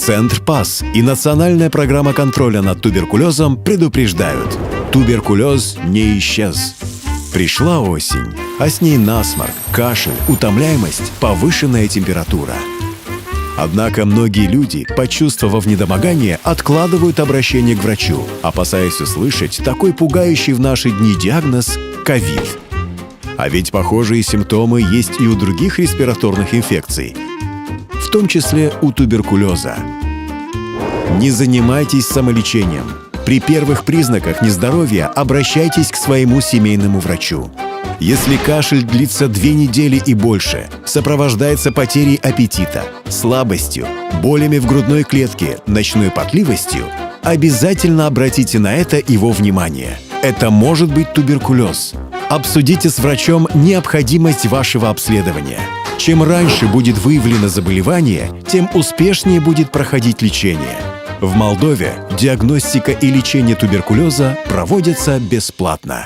Центр ПАС и Национальная программа контроля над туберкулезом предупреждают: туберкулез не исчез. Пришла осень, а с ней насморк, кашель, утомляемость, повышенная температура. Однако многие люди, почувствовав недомогание, откладывают обращение к врачу, опасаясь услышать такой пугающий в наши дни диагноз ковид. А ведь похожие симптомы есть и у других респираторных инфекций, в том числе у туберкулеза. Не занимайтесь самолечением. При первых признаках нездоровья обращайтесь к своему семейному врачу. Если кашель длится 2 недели и больше, сопровождается потерей аппетита, слабостью, болями в грудной клетке, ночной потливостью, обязательно обратите на это его внимание. Это может быть туберкулез. Обсудите с врачом необходимость вашего обследования. Чем раньше будет выявлено заболевание, тем успешнее будет проходить лечение. В Молдове диагностика и лечение туберкулеза проводятся бесплатно.